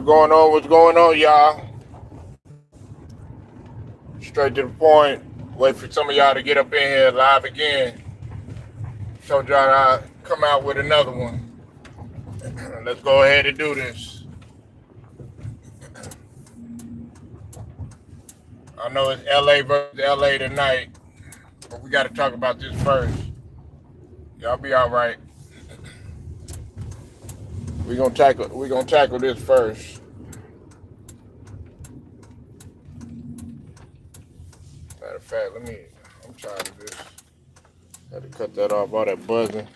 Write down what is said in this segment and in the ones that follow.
What's going on? What's going on, y'all? Straight to the point. Wait for some of y'all to get up in here live again. Told y'all I come out with another one. Let's go ahead and do this. I know it's LA versus LA tonight, but we got to talk about this first. Y'all be all right. We gonna tackle this first. Matter of fact, I'm tired of this. Had to cut that off, all that buzzing.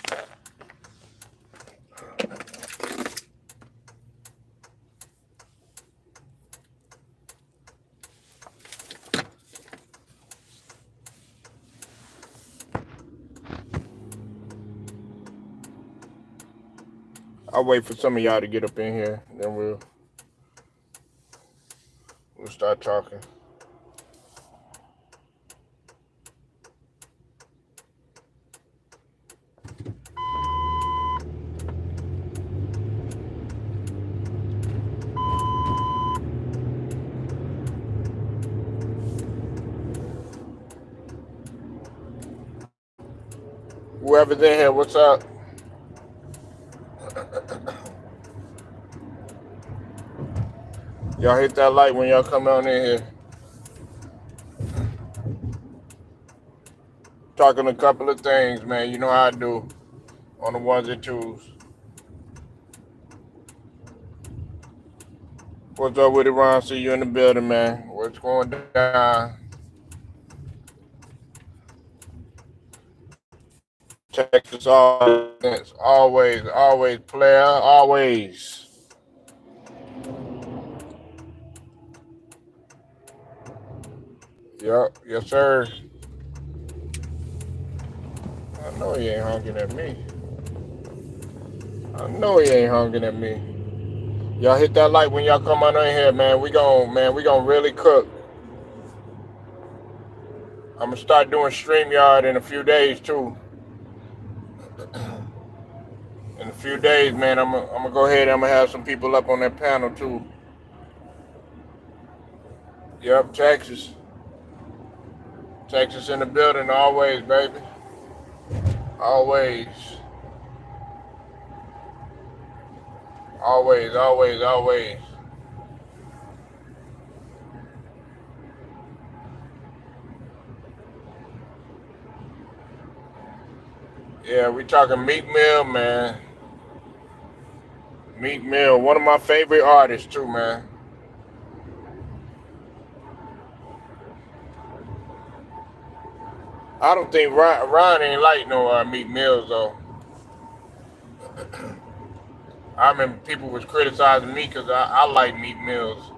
I'll wait for some of y'all to get up in here, then we'll start talking. Whoever's in here, what's up? Y'all hit that like when y'all come on in here. Talking a couple of things, man. You know how I do on the ones and twos. What's up with it, Ron? See you in the building, man. What's going down? Texas always, player, always. Yep, yes, sir. I know he ain't honking at me. I know he ain't honking at me. Y'all hit that like when y'all come on in here, man. We gon' really cook. I'm gonna start doing StreamYard in a few days too. In a few days, man, I'm gonna go ahead and I'm gonna have some people up on that panel too. Yep, Texas. Texas in the building always, baby. Always. Always, always, always. Yeah, we talking Meek Mill, man. Meek Mill, one of my favorite artists too, man. I don't think Ron ain't like no Meek Mills though. I remember people was criticizing me because I like Meek Mills.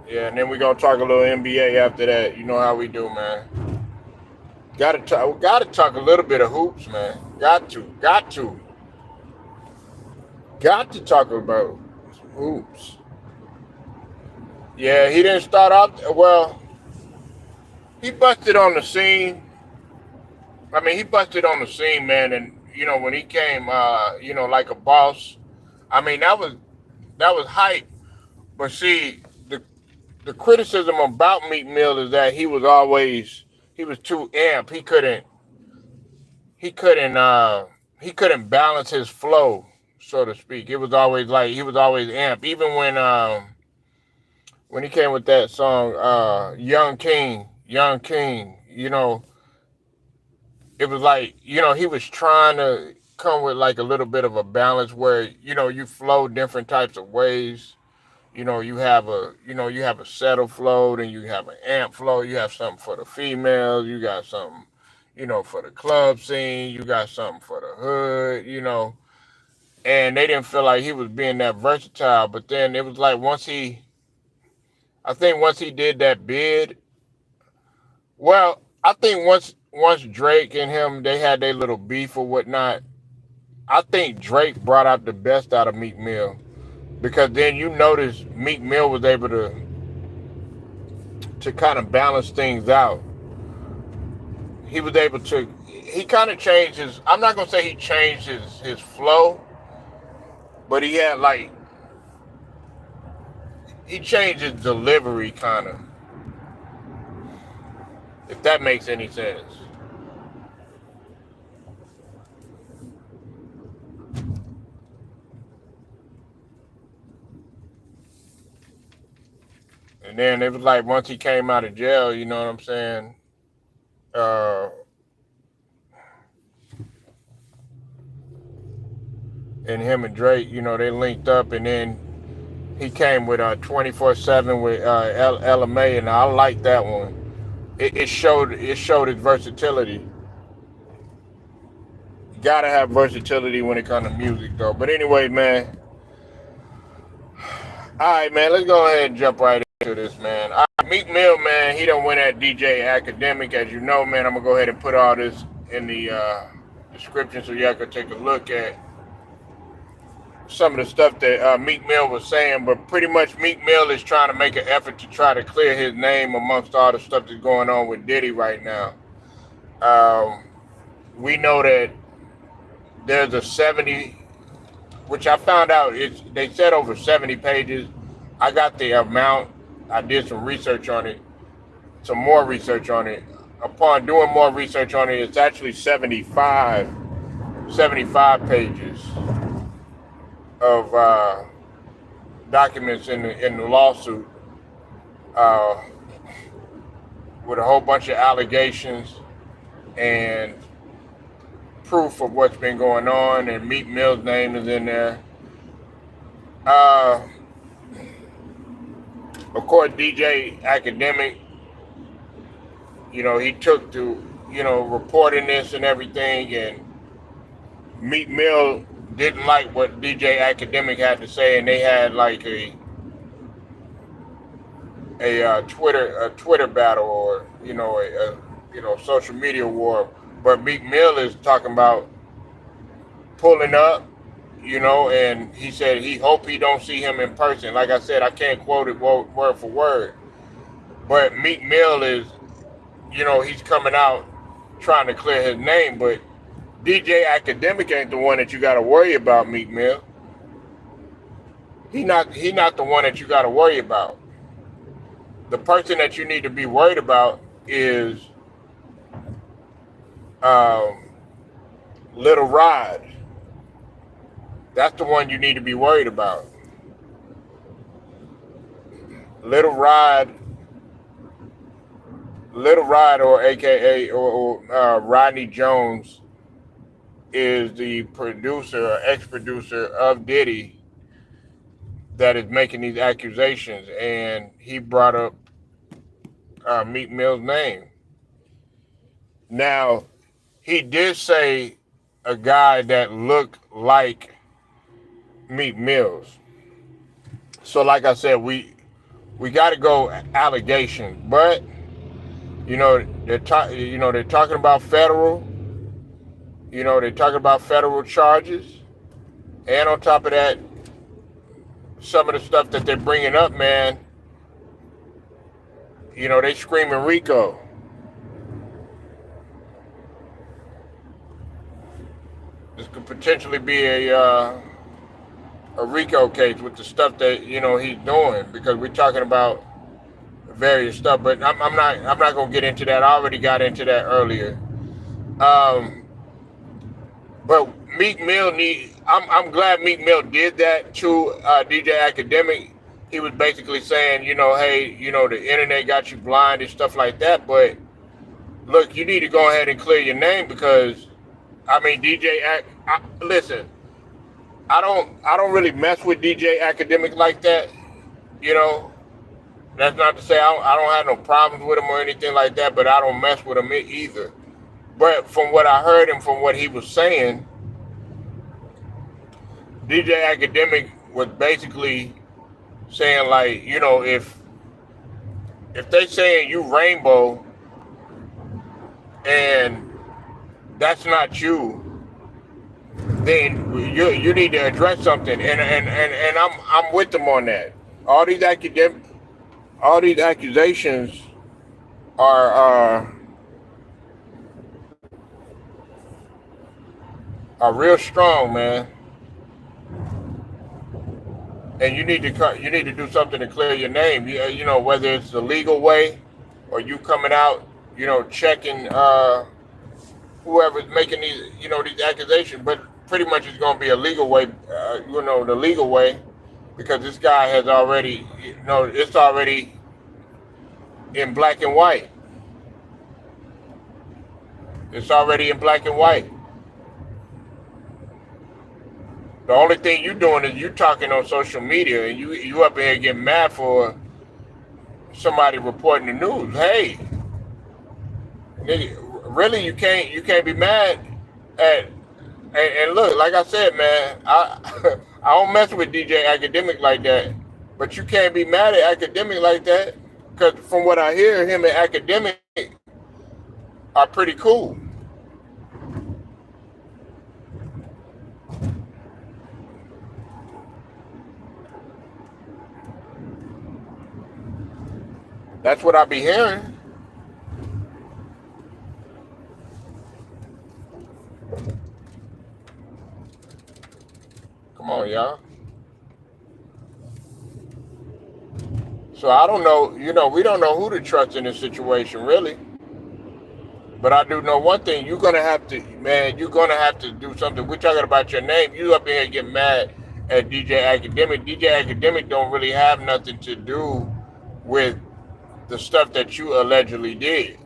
Yeah, and then we gonna talk a little NBA after that. You know how we do, man. Gotta talk a little bit of hoops, man. Got to talk about hoops. Yeah, he didn't start out well. He busted on the scene. I mean, he busted on the scene, man, and when he came, like a boss. I mean, that was hype. But see, the criticism about Meek Mill is that he was too amped. He couldn't balance his flow, so to speak. It was always like he was always amped. Even when he came with that song, Young King, it was like, he was trying to come with like a little bit of a balance where, you flow different types of ways. You have a settle flow, then you have an amp flow, you have something for the females, you got something, for the club scene, you got something for the hood. And they didn't feel like he was being that versatile. But then it was like I think once he did that bid, well, I think once Drake and him they had their little beef or whatnot, I think Drake brought out the best out of Meek Mill because then you notice Meek Mill was able to kind of balance things out. he was able to, he kind of changed his, I'm not going to say he changed his flow, but he had like, he changed his delivery kind of, if that makes any sense. And then it was like once he came out of jail, you know what I'm saying? Uh, and him and Drake, you know, they linked up, and then he came with 24/7 with LMA, and I like that one. It showed his versatility. You gotta have versatility when it comes to music, though. But anyway, man. All right, man. Let's go ahead and jump right into this, man. Meek Mill, man. He done went at DJ Akademik, as you know, man. I'm gonna go ahead and put all this in the description so y'all can take a look at some of the stuff that Meek Mill was saying, but pretty much Meek Mill is trying to make an effort to try to clear his name amongst all the stuff that's going on with Diddy right now. We know that there's a 70, which I found out, they said over 70 pages. I got the amount. I did some research on it, some more research on it. Upon doing more research on it, it's actually 75 pages of documents in the lawsuit, with a whole bunch of allegations and proof of what's been going on, and Meek Mill's name is in there. Of course, DJ Akademik, you know, he took to, you know, reporting this and everything, and Meek Mill didn't like what DJ Akademik had to say, and they had like a Twitter battle, or you know, a social media war. But Meek Mill is talking about pulling up, you know, and he said he hope he don't see him in person. Like I said, I can't quote it word for word, but Meek Mill is, you know, he's coming out trying to clear his name, but DJ Akademik ain't the one that you got to worry about, Meek Mill. He not the one that you got to worry about. The person that you need to be worried about is Little Rod. That's the one you need to be worried about. Little Rod, or AKA or Rodney Jones, is the producer or ex-producer of Diddy that is making these accusations, and he brought up Meek Mill's name. Now, he did say a guy that looked like Meek Mills. So, like I said, we got to go allegations, but you know they're talking about federal. You know, they're talking about federal charges, and on top of that, some of the stuff that they're bringing up, man, you know, they screaming RICO. This could potentially be a RICO case with the stuff that, you know, he's doing, because we're talking about various stuff. But I'm not gonna get into that. I already got into that earlier. But Meek Mill I'm glad Meek Mill did that to DJ Akademik. He was basically saying, you know, hey, you know, the internet got you blind and stuff like that. But look, you need to go ahead and clear your name, because I mean, listen, I don't really mess with DJ Akademik like that. You know, that's not to say I don't have no problems with him or anything like that, but I don't mess with him either. But from what I heard and from what he was saying, DJ Akademik was basically saying, like, you know, if they saying you rainbow and that's not you, then you need to address something. And I'm with them on that. All these accusations are are real strong, man. And you need to do something to clear your name. You know, whether it's the legal way or you coming out, checking whoever's making these accusations. But pretty much it's going to be a legal way. The legal way, because this guy has already, it's already in black and white. It's already in black and white. The only thing you doing is you talking on social media, and you up in here getting mad for somebody reporting the news. Hey, nigga, really, you can't be mad at. And look, like I said, man, I I don't mess with DJ Academic like that, but you can't be mad at Academic like that, because from what I hear, him and Academic are pretty cool. That's what I be hearing. Come on, y'all. So I don't know. We don't know who to trust in this situation, really. But I do know one thing: you're gonna have to, man. You're gonna have to do something. We're talking about your name. You up in here getting mad at DJ Academic. DJ Academic don't really have nothing to do with the stuff that you allegedly did.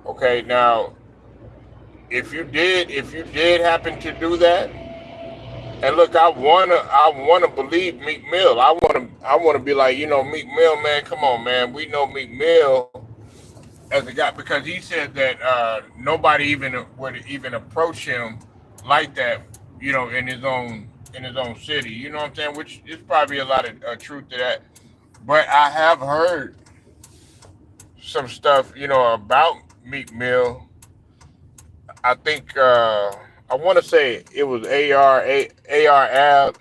Okay, now if you did happen to do that, and look, I wanna believe Meek Mill. I wanna be like, Meek Mill, man. Come on, man. We know Meek Mill as a guy, because he said that nobody even would even approach him like that, in his own city. You know what I'm saying? Which is probably a lot of truth to that. But I have heard some stuff, about Meek Mill. I think I want to say it was AR Ab,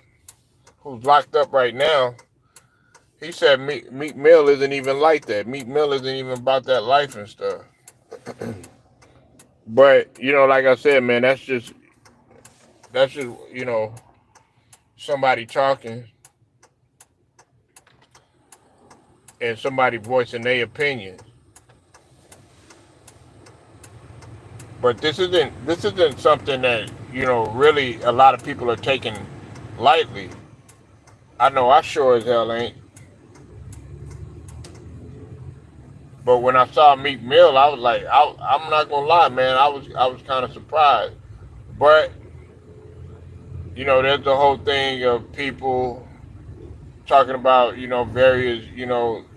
who's locked up right now. He said Meek Mill isn't even like that. Meek Mill isn't even about that life and stuff. But like I said, man, that's just somebody talking and somebody voicing their opinion. But this isn't something that really a lot of people are taking lightly. I know I sure as hell ain't. But when I saw Meek Mill, I was like, I'm not gonna lie, man. I was kind of surprised. But there's the whole thing of people talking about various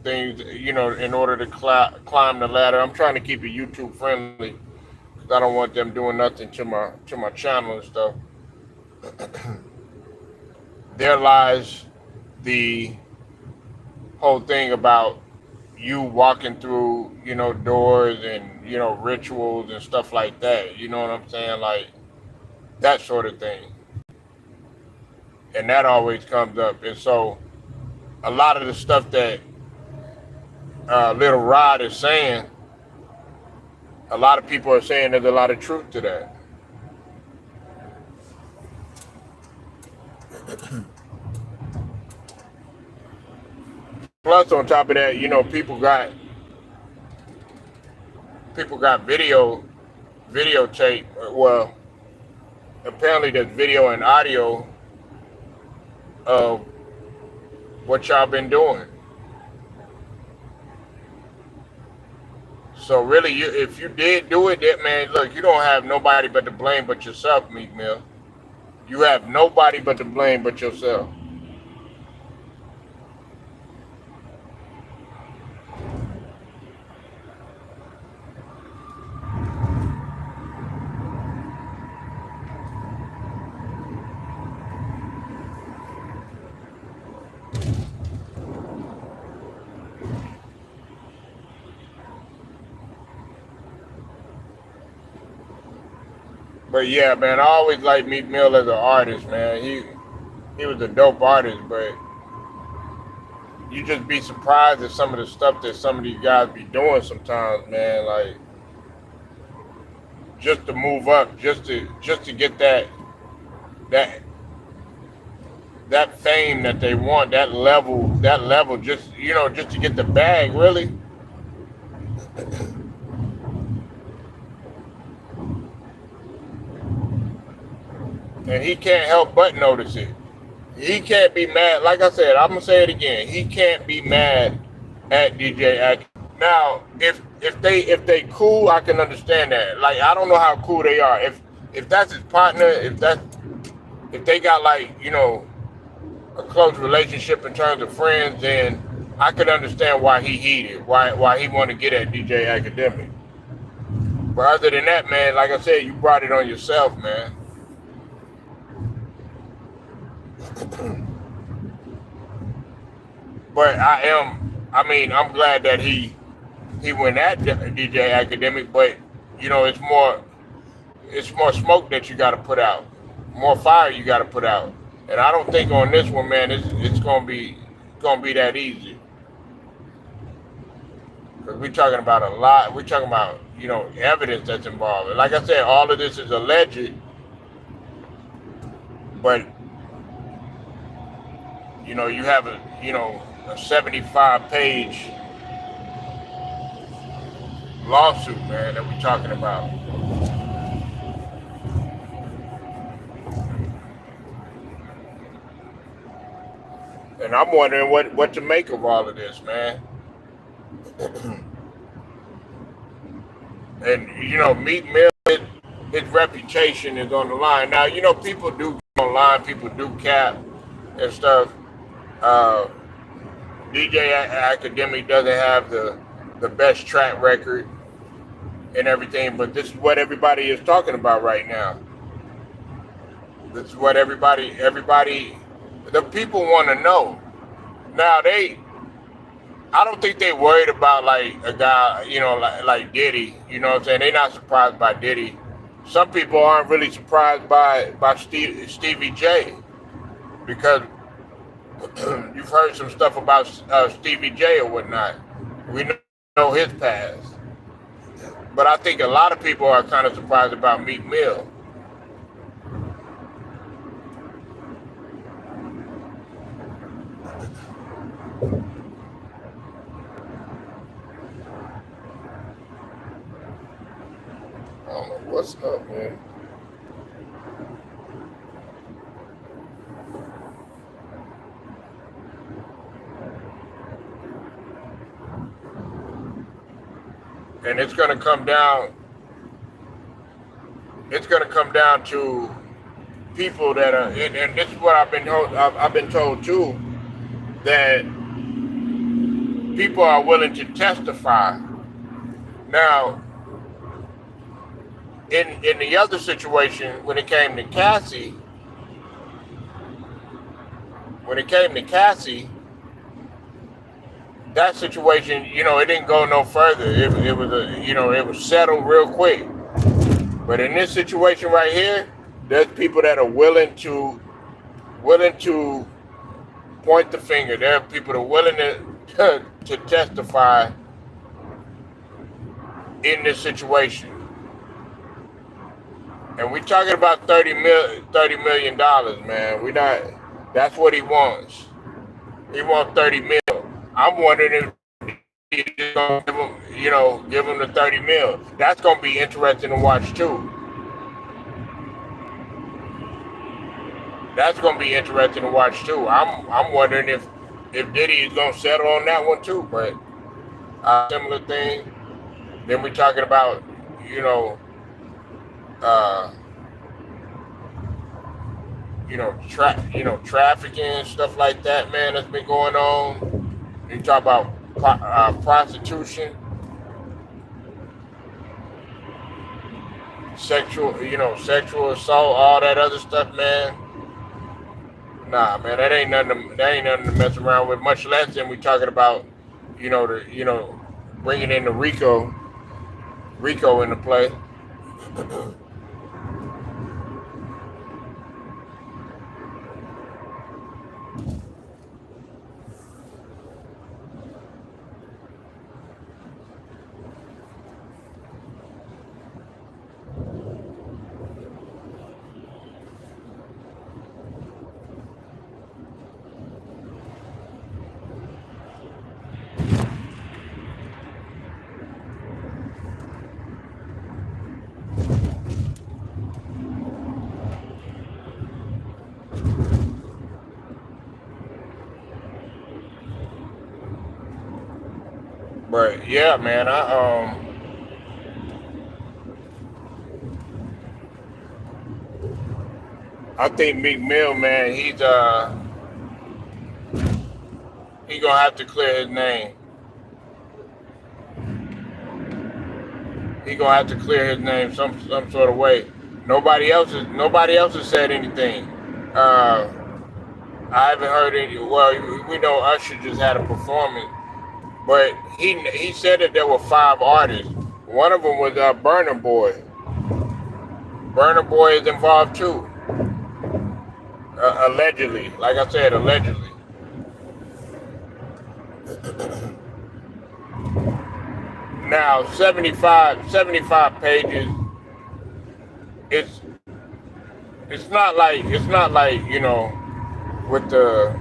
things in order to climb the ladder. I'm trying to keep it YouTube friendly because I don't want them doing nothing to my channel and stuff. There lies the whole thing about you walking through doors and rituals and stuff like that. You know what I'm saying? Like that sort of thing. And that always comes up. And so a lot of the stuff that Little Rod is saying, a lot of people are saying there's a lot of truth to that. Plus, on top of that, people got videotape. Well, apparently there's video and audio of what y'all been doing. So really, if you did do it, that man, look, you don't have nobody but to blame but yourself, Meek Mill. You have nobody but to blame but yourself. But yeah, man, I always liked Meek Mill as an artist, man. He was a dope artist, but you just be surprised at some of the stuff that some of these guys be doing sometimes, man. Like just to move up, just to get that that fame that they want, that level, just just to get the bag, really. And he can't help but notice it. He can't be mad. Like I said, I'm gonna say it again. He can't be mad at DJ Akademik. Now, if they cool, I can understand that. Like I don't know how cool they are. If that's his partner, if they got like a close relationship in terms of friends, then I could understand why he heated, why he wanted to get at DJ Akademik. But other than that, man, like I said, you brought it on yourself, man. But I'm glad that he went at DJ Akademik, but it's more smoke that you got to put out, more fire you got to put out, and I don't think on this one, man, it's gonna be that easy because we're talking about a lot. We're talking about evidence that's involved, and like I said, all of this is alleged, but you have a 75-page lawsuit, man, that we're talking about. And I'm wondering what to make of all of this, man. And Meek Mill, his reputation is on the line. Now, people do go online, people do cap and stuff. Uh, DJ Academic doesn't have the best track record and everything, but this is what everybody is talking about right now. This is what the people want to know. Now I don't think they worried about like a guy, like Diddy. You know what I'm saying? They're not surprised by Diddy. Some people aren't really surprised by Stevie J because you've heard some stuff about Stevie J or whatnot. We know his past, but I think a lot of people are kind of surprised about Meek Mill. I don't know what's up, man. And it's gonna come down. It's gonna come down to people that are, and this is what I've been told too, that people are willing to testify. Now, in the other situation, when it came to Cassie, that situation, it didn't go no further. It was settled real quick. But in this situation right here, there's people that are willing to point the finger. There are people that are willing to testify in this situation. And we're talking about $30 million, man. We not. That's what he wants. He wants 30 mil. I'm wondering if he's gonna give him the 30 mil. That's gonna be interesting to watch too. That's gonna be interesting to watch too. I'm wondering if Diddy is gonna settle on that one too. But similar thing. Then we're talking about uh, trafficking, stuff like that, man, that's been going on. You talk about prostitution, sexual assault, all that other stuff, man. Nah, man, that ain't nothing to mess around with. Much less than we talking about, bringing in the Rico into play. But yeah, man, I think Meek Mill, man, he gonna have to clear his name. He gonna have to clear his name some sort of way. Nobody else has said anything. Uh, I haven't heard any. Well, we know Usher just had a performance, but he said that there were 5 artists. One of them was Burna Boy. Burna Boy is involved too, allegedly. Like I said, allegedly. Now 75 pages. It's it's not like with the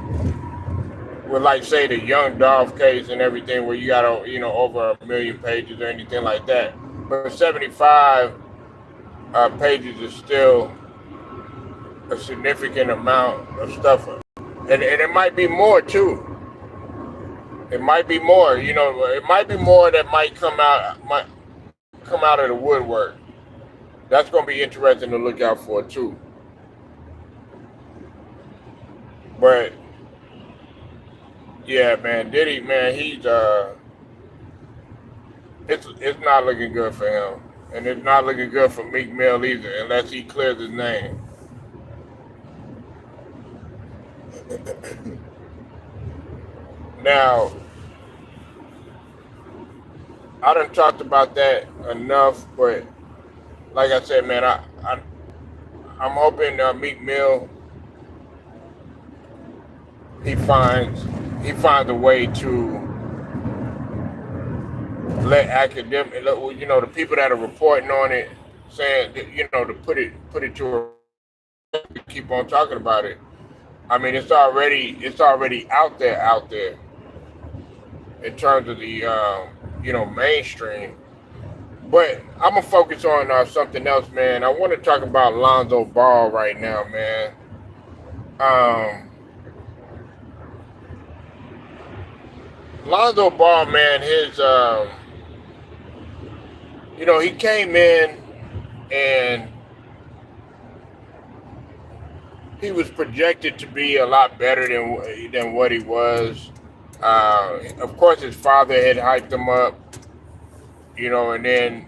with like say the Young Dolph case and everything where you got over 1 million pages or anything like that. But 75 pages is still a significant amount of stuff, and it might be more too. It might be more, it might be more that might come out of the woodwork. That's gonna be interesting to look out for too. But yeah, man, Diddy, man, it's not looking good for him, and it's not looking good for Meek Mill either, unless he clears his name. Now, I done talked about that enough, but like I said, man, I'm hoping Meek Mill he finds a way to let academic, the people that are reporting on it, saying that, to put it to keep on talking about it. I mean, it's already out there in terms of the mainstream. But I'm gonna focus on something else, man. I want to talk about Lonzo Ball right now, man. Um, Lonzo Ball, man, he came in and he was projected to be a lot better than what he was. Of course, his father had hyped him up, and then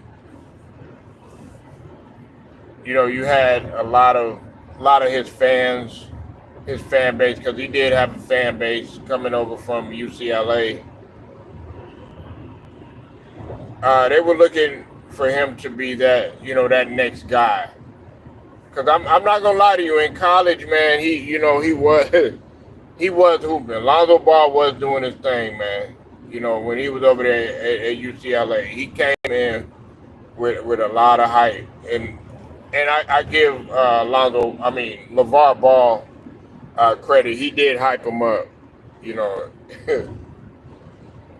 you had a lot of his fan base, because he did have a fan base coming over from UCLA. They were looking for him to be that next guy. Because I'm not gonna lie to you, in college, man, he was he was hooping. Lonzo Ball was doing his thing, man. When he was over there at UCLA, he came in with a lot of hype, and I give LeVar Ball credit. He did hype him up, you know.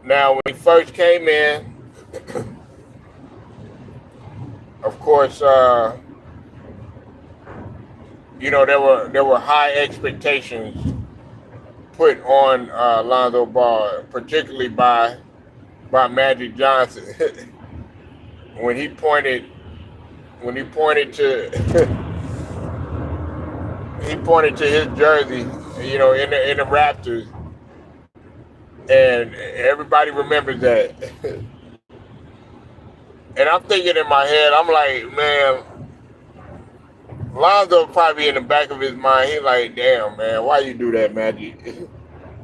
Now, when he first came in, of course, there were high expectations put on Lonzo Ball, particularly by Magic Johnson, when he pointed to he pointed to his jersey, in the Raptors, and everybody remembers that. And I'm thinking in my head, I'm like, man, Lonzo probably in the back of his mind, he like, damn, man, why you do that, Magic?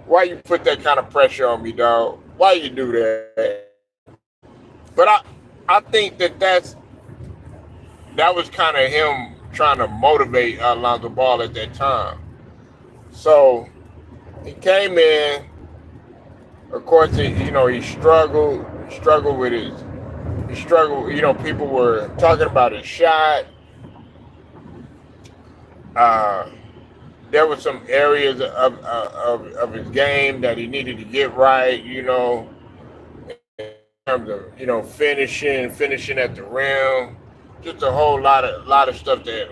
Why you put that kind of pressure on me, dog? Why you do that? But I think that was kind of him trying to motivate Lonzo Ball at that time. So he came in. Of course, he struggled with he struggled. People were talking about his shot. There were some areas of his game that he needed to get right. In terms of finishing at the rim, just a whole lot of stuff that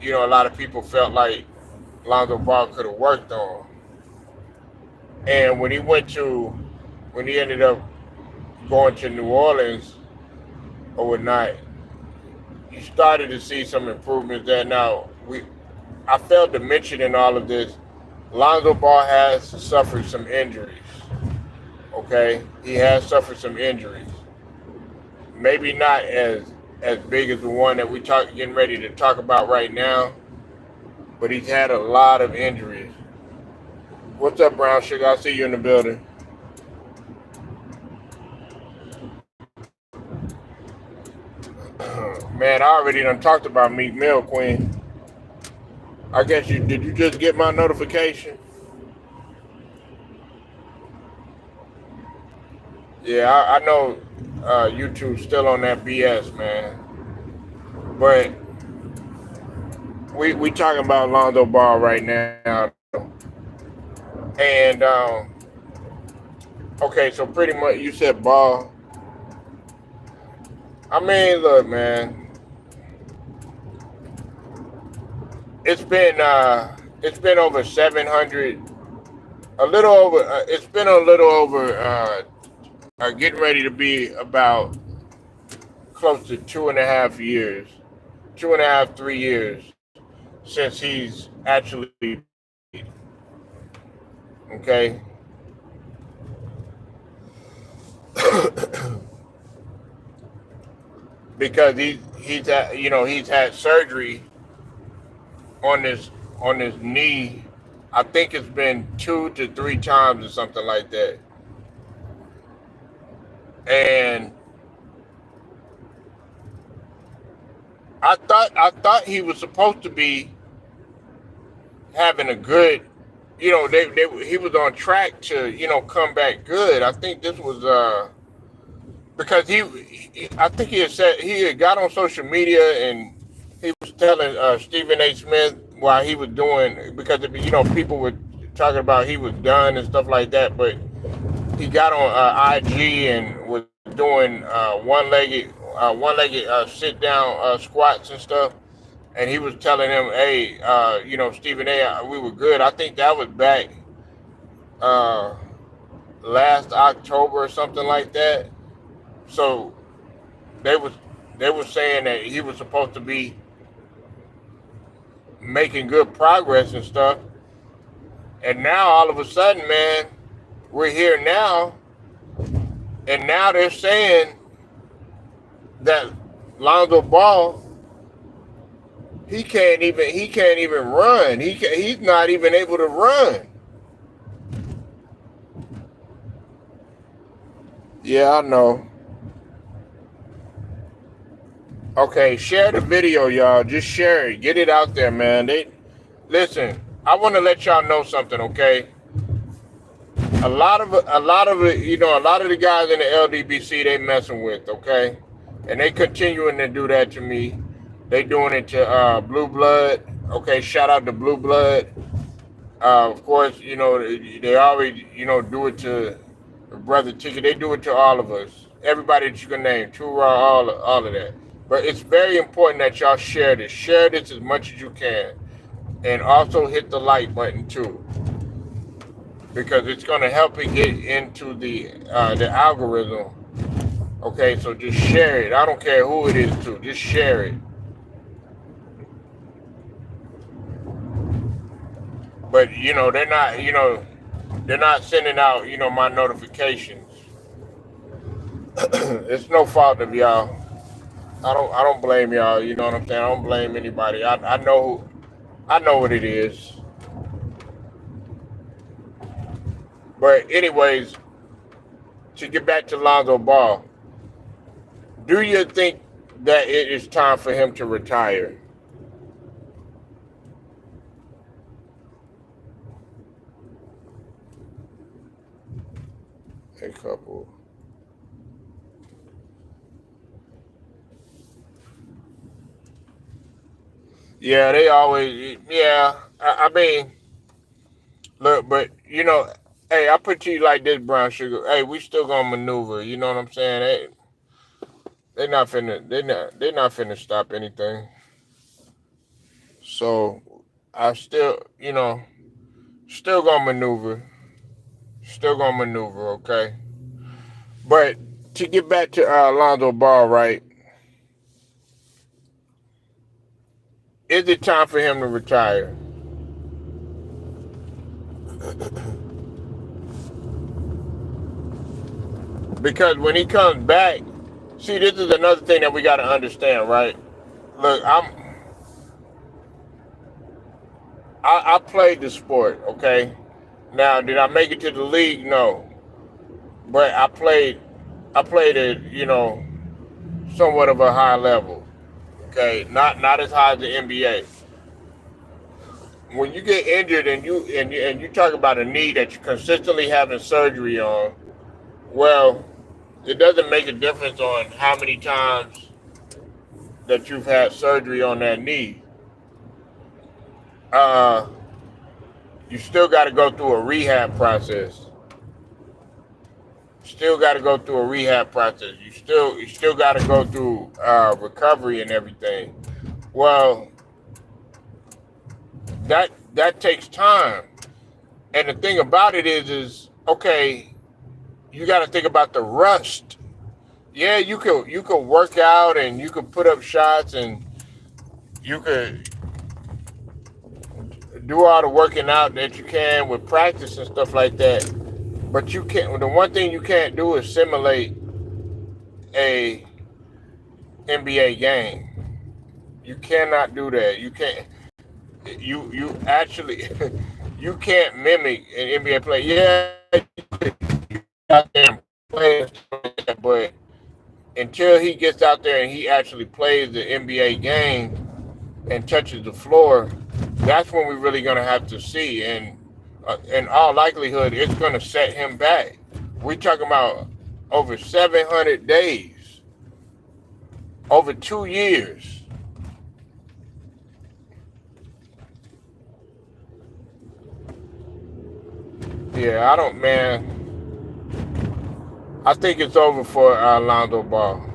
a lot of people felt like Lonzo Ball could have worked on. And when he ended up going to New Orleans overnight, you started to see some improvements there. Now, I failed to mention in all of this, Lonzo Ball has suffered some injuries. Okay, he has suffered some injuries. Maybe not as big as the one that getting ready to talk about right now, but he's had a lot of injuries. What's up, Brown Sugar? I see you in the building. Man, I already done talked about Meek Mill, Queen. I guess did you just get my notification? Yeah, I know YouTube's still on that BS, man. But we talking about Lonzo Ball right now. And okay, so pretty much you said Ball. I mean, look, man. It's been over 700, a little over. It's been a little over. Getting ready to be about close to 2.5 years, 2.5, 3 years since he's actually played. Okay. Because he's had surgery on this knee. I think it's been 2 to 3 times or something like that. And I thought he was supposed to be having a good, he was on track to come back good. I think this was because I think he had got on social media and he was telling Stephen A. Smith while he was doing, because people were talking about he was done and stuff like that, but he got on IG and was doing one-legged sit down squats and stuff, and he was telling him, hey, Stephen A., we were good. I think that was back uh, last October or something like that. So they were saying that he was supposed to be making good progress and stuff, and now all of a sudden, man, we're here now, and now they're saying that Lonzo Ball, he can't even run. He's not even able to run. Yeah, I know. Okay, share the video, y'all. Just share it. Get it out there, man. Listen. I want to let y'all know something, okay? A lot of it, a lot of the guys in the LDBC they messing with, okay? And they continuing to do that to me. They doing it to Blue Blood. Okay, shout out to Blue Blood. Of course, they always, do it to Brother Ticket. They do it to all of us. Everybody that you can name. Too Raw, all of that. But it's very important that y'all share this. Share this as much as you can. And also hit the like button too. Because it's going to help it get into the algorithm. Okay, so just share it. I don't care who it is to. Just share it. But they're not sending out my notifications. It's no fault of y'all. I don't blame y'all. You know what I'm saying? I don't blame anybody. I know what it is. But anyways, to get back to Lonzo Ball, do you think that it is time for him to retire? A couple. Yeah, they always. Yeah, I mean, look, but hey, I put to you like this, Brown Sugar. Hey, we still gonna maneuver. You know what I'm saying? They're not finna stop anything. So I still, still gonna maneuver, still gonna maneuver. Okay, but to get back to Lonzo Ball, right? Is it time for him to retire? Because when he comes back, see, this is another thing that we got to understand, right? Look, I played the sport, okay. Now, did I make it to the league? No, but I played at somewhat of a high level, okay. Not as high as the NBA. When you get injured and you talk about a knee that you're consistently having surgery on, well, it doesn't make a difference on how many times that you've had surgery on that knee. Uh, you still got to go through a rehab process. Still got to go through a rehab process. You still got to go through recovery and everything. Well, that takes time. And the thing about it is okay. You got to think about the rust. Yeah, you could work out and you could put up shots and you could do all the working out that you can with practice and stuff like that. But you can't. The one thing you can't do is simulate a NBA game. You cannot do that. You can't. You actually you can't mimic an NBA play. Yeah, out there and play, but until he gets out there and he actually plays the NBA game and touches the floor, that's when we're really gonna have to see. And in all likelihood, it's gonna set him back. We're talking about over 700 days, over 2 years. Yeah, I don't, man. I think it's over for Lonzo Ball.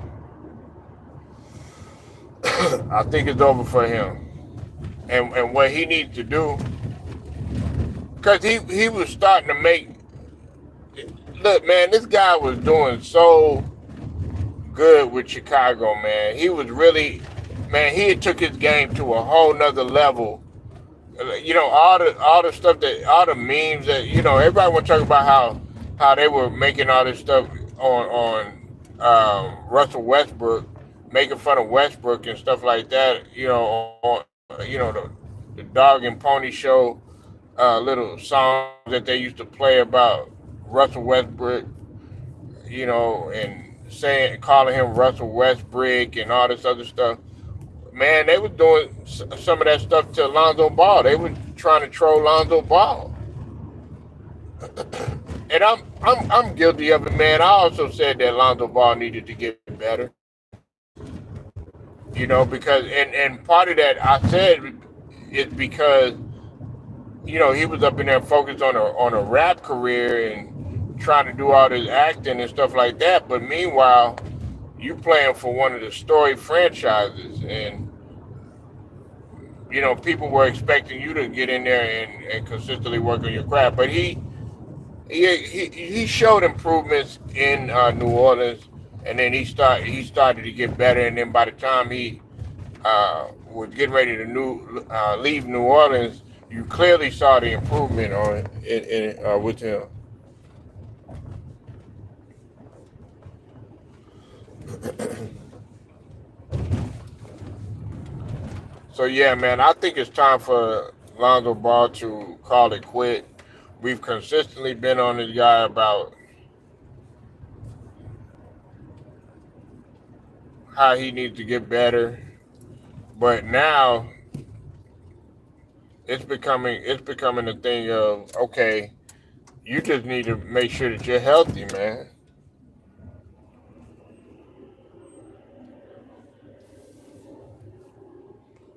I think it's over for him. And what he needs to do, because he was starting to make. Look, man, this guy was doing so good with Chicago, man. He was really, man. He had took his game to a whole nother level. All the stuff that all the memes that everybody want to talk about how they were making all this stuff on Russell Westbrook, making fun of Westbrook and stuff like that. On the dog and pony show, little songs that they used to play about Russell Westbrook, and saying calling him Russell Westbrook and all this other stuff. Man, they was doing some of that stuff to Lonzo Ball. They were trying to troll Lonzo Ball, and I'm guilty of it, man. I also said that Lonzo Ball needed to get better, because and part of that I said is because he was up in there focused on a rap career and trying to do all this acting and stuff like that. But meanwhile, you playing for one of the storied franchises, and people were expecting you to get in there and consistently work on your craft. But he showed improvements in New Orleans, and then he started to get better. And then by the time he was getting ready to leave New Orleans, you clearly saw the improvement on it with him. So yeah, man, I think it's time for Lonzo Ball to call it quit. We've consistently been on this guy about how he needs to get better, but now it's becoming a thing of okay, you just need to make sure that you're healthy, man.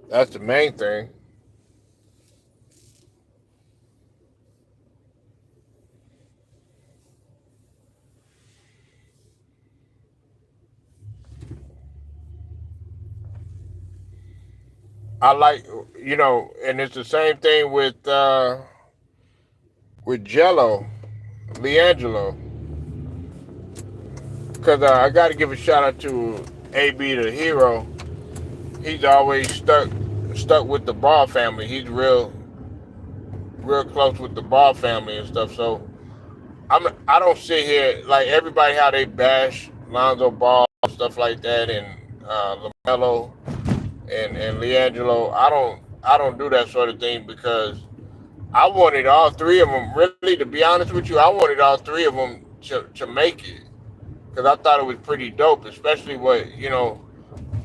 That's the main thing. I like, and it's the same thing with Jello, Leangelo, because I got to give a shout out to AB the hero. He's always stuck with the Ball family. He's real close with the Ball family and stuff. So I don't sit here like everybody how they bash Lonzo Ball stuff like that and LaMelo and Leangelo. I don't do that sort of thing because I wanted all three of them. Really, to be honest with you, I wanted all three of them to make it because I thought it was pretty dope, especially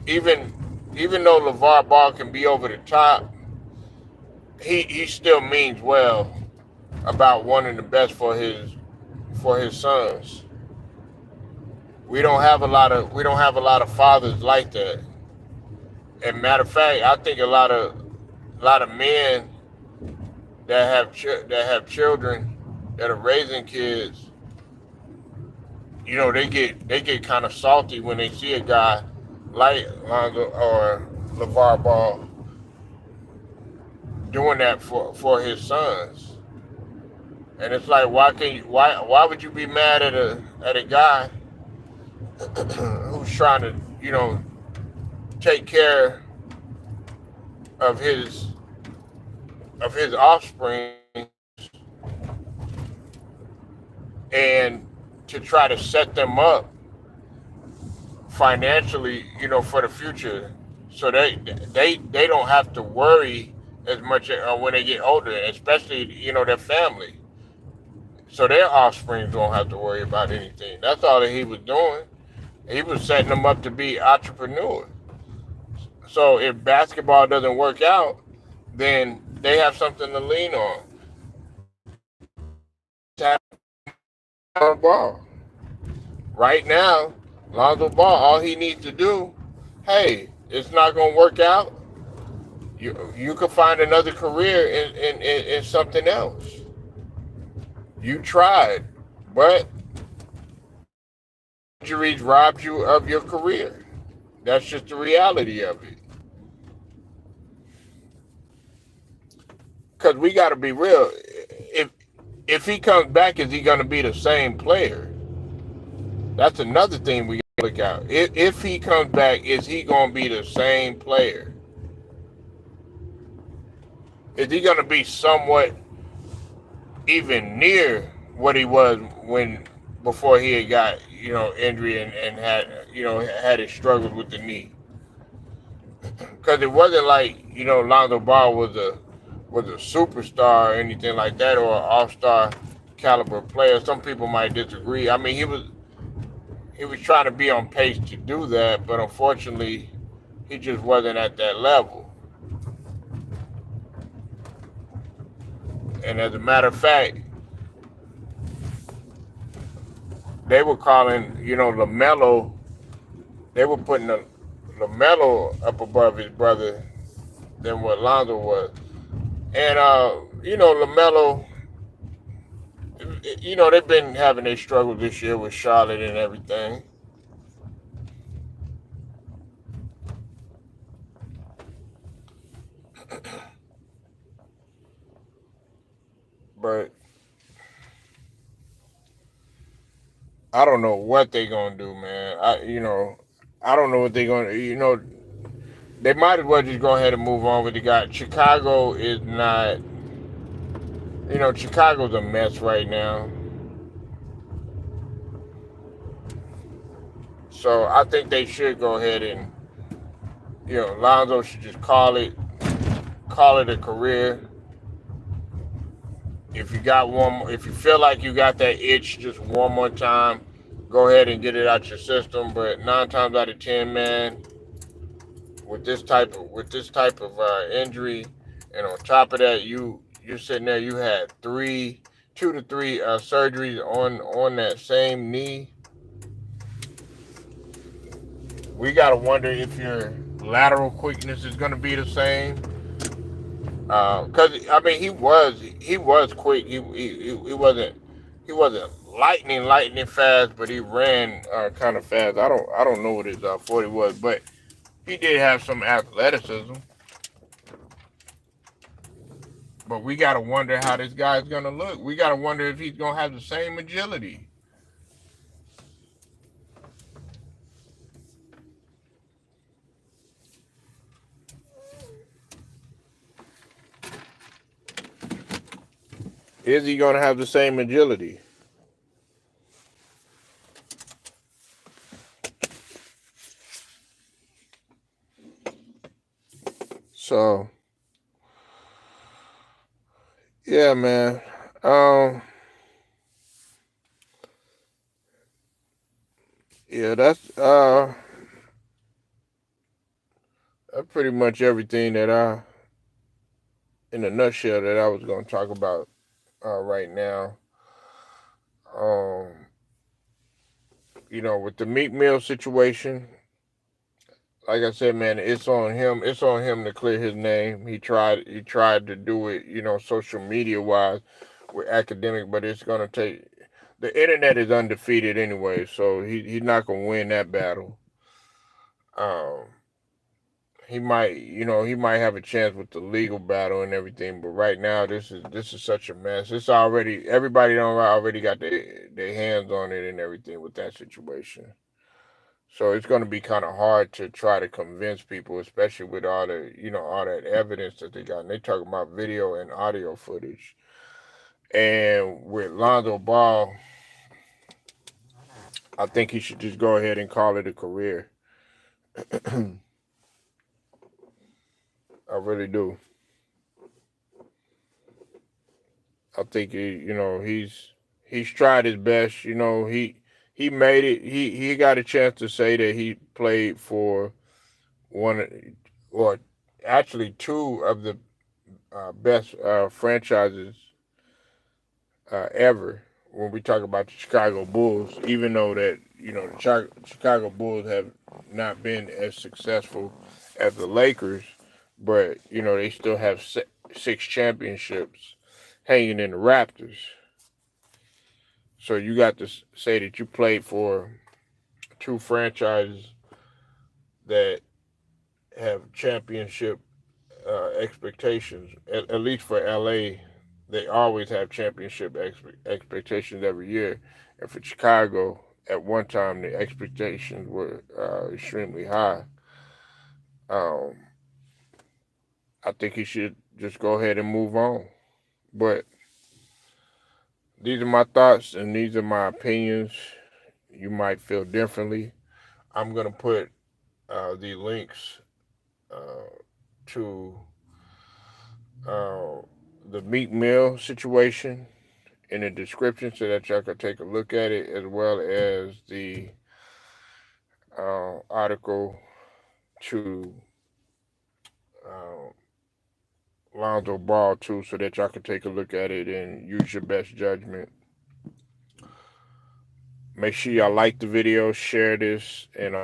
even even though LeVar Ball can be over the top, he still means well about wanting the best for his sons. We don't have a lot of fathers like that. And matter of fact, I think a lot of men that have children that are raising kids, they get kind of salty when they see a guy like Lonzo or LeVar Ball doing that for his sons. And it's like, why would you be mad at a guy who's trying to take care of his offspring and to try to set them up financially, for the future, so they don't have to worry as much when they get older, especially their family, so their offspring don't have to worry about anything. That's all that he was doing. He was setting them up to be entrepreneurs. So if basketball doesn't work out, then they have something to lean on. Ball. Right now, Lonzo Ball, all he needs to do, hey, it's not gonna work out. You can find another career in something else. You tried, but injuries robbed you of your career. That's just the reality of it. Because we got to be real. If he comes back, is he going to be the same player? That's another thing we got to look at. If he comes back, is he going to be the same player? Is he going to be somewhat even near what he was before he had got injury and had his struggles with the knee? Because it wasn't like Lonzo Ball was a superstar or anything like that, or an all-star caliber player. Some people might disagree. I mean, he was trying to be on pace to do that, but unfortunately, he just wasn't at that level. And as a matter of fact, they were calling LaMelo. They were putting LaMelo up above his brother than what Lonzo was. And LaMelo, they've been having their struggle this year with Charlotte and everything. But I don't know what they're gonna do, man. I don't know what they're gonna. They might as well just go ahead and move on with the guy. Chicago is not. Chicago's a mess right now. So I think they should go ahead and, Lonzo should just call it a career. If you feel like you got that itch just one more time, go ahead and get it out your system. But 9 times out of 10, man, with this type of injury, and on top of that, you're sitting there. You had 2 to 3 surgeries on that same knee. We gotta wonder if your lateral quickness is gonna be the same. Because I mean, he was quick. He wasn't lightning fast, but he ran kind of fast. I don't know what his 40 was, but he did have some athleticism. But we gotta wonder how this guy's gonna look. We gotta wonder if he's gonna have the same agility. Is he gonna have the same agility? So yeah, man. Um, yeah, that's pretty much everything that in a nutshell, that I was gonna talk about right now. Um, with the Meek Mill situation, like I said, man, it's on him. It's on him to clear his name. He tried to do it, social media wise with Akademik, but it's gonna take. The internet is undefeated anyway, so he's not gonna win that battle. Um, he might have a chance with the legal battle and everything, but right now this is such a mess. It's already everybody don't already got their hands on it and everything with that situation. So it's going to be kind of hard to try to convince people, especially with all that evidence that they got. And they talking about video and audio footage. And with Lonzo Ball, I think he should just go ahead and call it a career. I really do. I think he's tried his best. He made it. He got a chance to say that he played for one, or actually two of the best franchises ever. When we talk about the Chicago Bulls, even though that the Chicago Bulls have not been as successful as the Lakers, but they still have six championships hanging in the Raptors. So you got to say that you played for two franchises that have championship expectations. At least for LA, they always have championship expectations every year. And for Chicago, at one time, the expectations were extremely high. Um, I think he should just go ahead and move on. But these are my thoughts and these are my opinions. You might feel differently. I'm going to put the links uh, to uh, the Meek Mill situation in the description so that y'all can take a look at it, as well as the article to uh, Lonzo Ball too, so that y'all can take a look at it and use your best judgment. Make sure y'all like the video, share this, and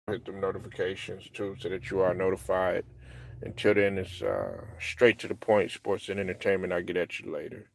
hit the notifications too, so that you are notified. Until then, it's straight to the point, sports and entertainment. I'll get at you later.